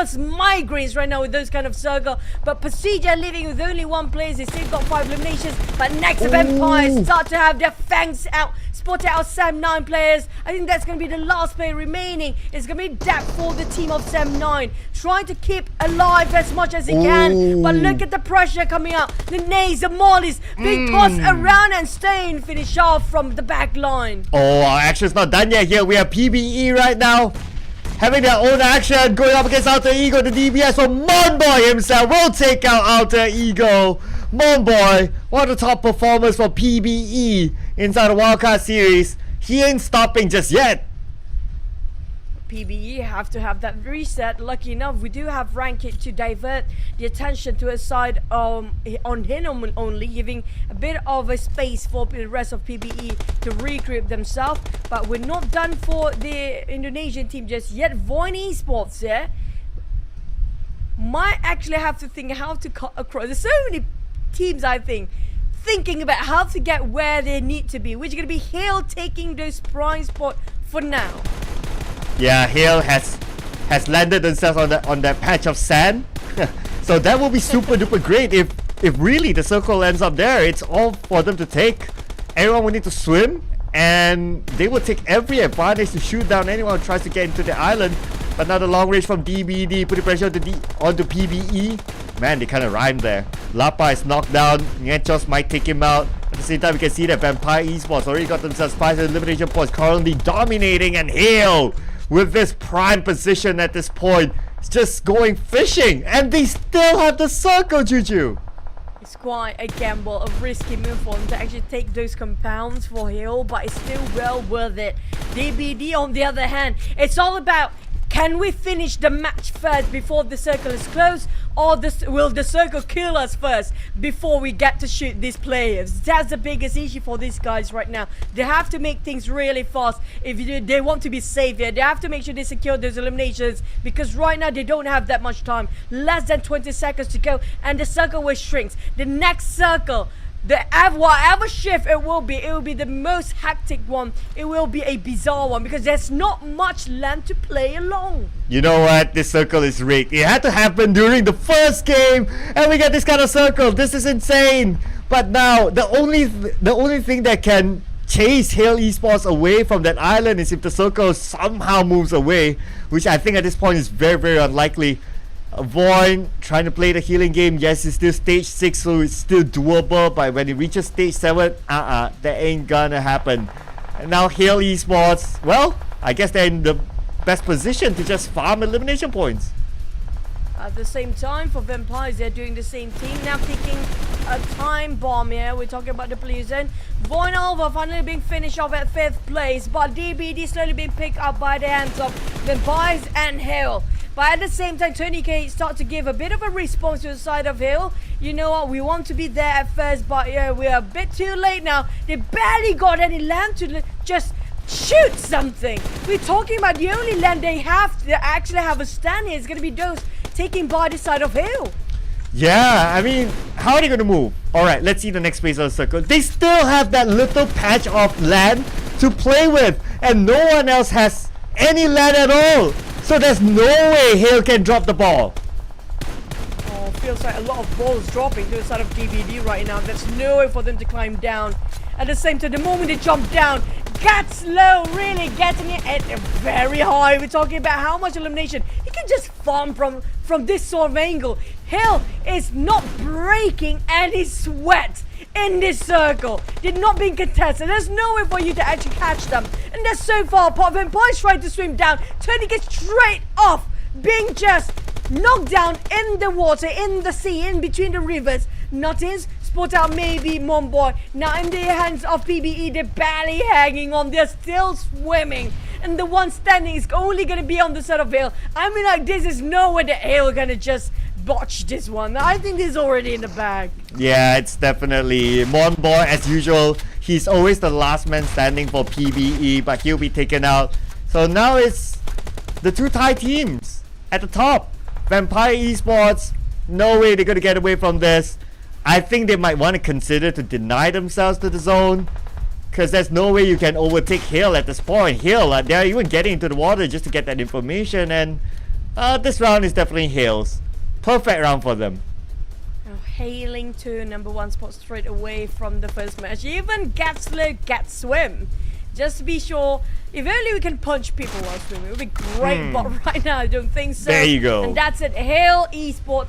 migraines right now with those kind of circle, but Procedure living with only one player. They still got 5 eliminations, but next Vampires start to have their fangs out, spotted out Sam 9 players. I think that's going to be the last player remaining. It's going to be depth for the team of Sam 9, trying to keep alive as much as he can, but look at the pressure coming out. The nades, the mollies being tossed around and staying finish off from the back line. Oh, our action's not done yet here. We have PBE right now, having their own action, going up against Alter Ego. The DBS from Monboy himself will take out Alter Ego. Monboy, one of the top performers for PBE inside the Wildcard series. He ain't stopping just yet. PBE have to have that reset. Lucky enough, we do have Rankit to divert the attention to a side on him only, giving a bit of a space for the rest of PBE to regroup themselves. But we're not done for the Indonesian team just yet. Voin Esports here might actually have to think how to cut across. There's so many teams, I think, thinking about how to get where they need to be, which is going to be Hale taking those prime spot for now. Yeah, Hale has landed themselves on that patch of sand. So that will be super duper great if really the circle ends up there. It's all for them to take. Everyone will need to swim, and they will take every advantage to shoot down anyone who tries to get into the island. But now the long range from DBD, putting pressure onto PBE. Man, they kind of rhymed there. Lapa is knocked down. Ngechos might take him out. At the same time, we can see that Vampire Esports already got themselves 5 elimination points, currently dominating, and Hale with this prime position at this point, it's just going fishing, and they still have the circle, Juju. It's quite a gamble, a risky move for them to actually take those compounds for Hill, but it's still well worth it. DBD on the other hand, it's all about, can we finish the match first before the circle is closed, or will the circle kill us first before we get to shoot these players? That's the biggest issue for these guys right now. They have to make things really fast. If they want to be safe here, they have to make sure they secure those eliminations, because right now they don't have that much time. Less than 20 seconds to go, and the circle will shrink. The next circle, whatever shift it will be the most hectic one. It will be a bizarre one, because there's not much land to play along. You know what? This circle is rigged. It had to happen during the first game, and we get this kind of circle. This is insane. But now the only thing that can chase Hale Esports away from that island is if the circle somehow moves away, which I think at this point is very, very unlikely. Voin trying to play the healing game. Yes, it's still stage 6, so it's still doable, but when it reaches stage 7, that ain't gonna happen. And now Hale Esports, well, I guess they're in the best position to just farm elimination points. At the same time, for Vampires, they're doing the same thing. Now taking a time bomb here. We're talking about the players. And Voin Alva finally being finished off at 5th place, but DBD slowly being picked up by the hands of Vampires and Hale. But at the same time, 20k start to give a bit of a response to the side of Hill. You know what, we want to be there at first, but yeah, we are a bit too late now. They barely got any land to just shoot something. We're talking about the only land they have to actually have a stand here is going to be those taking by the side of Hill. Yeah, I mean, how are they going to move? Alright, let's see the next phase of the circle. They still have that little patch of land to play with, and no one else has any land at all. So there's no way Hale can drop the ball. Oh, feels like a lot of balls dropping to the side of DBD right now. There's no way for them to climb down. At the same time, the moment they jump down, gets low, really getting it at very high. We're talking about how much elimination he can just farm from this sort of angle. Hale is not breaking any sweat in this circle. They're not being contested. There's no way for you to actually catch them. And they're so far apart. Vampires trying to swim down. Tony gets straight off, being just knocked down in the water, in the sea, in between the rivers. Nothing's spot out maybe Monboy. Now in the hands of PBE, they're barely hanging on. They're still swimming. And the one standing is only going to be on the side of Hale. I mean, like, this is no way that Hale going to just botch this one. I think this is already in the bag. Yeah, it's definitely Monboy as usual. He's always the last man standing for PBE, but he'll be taken out. So now it's the two Thai teams at the top. Vampire Esports, no way they're going to get away from this. I think they might want to consider to deny themselves to the zone, because there's no way you can overtake Hale at this point. Hale, they're even getting into the water just to get that information, and This round is definitely Hale's. Perfect round for them. Hailing to number 1 spot straight away from the first match. Even Gatsler gets swim. Just to be sure, if only we can punch people while swimming, it would be great, but right now I don't think so. There you go. And that's it. Hale Esports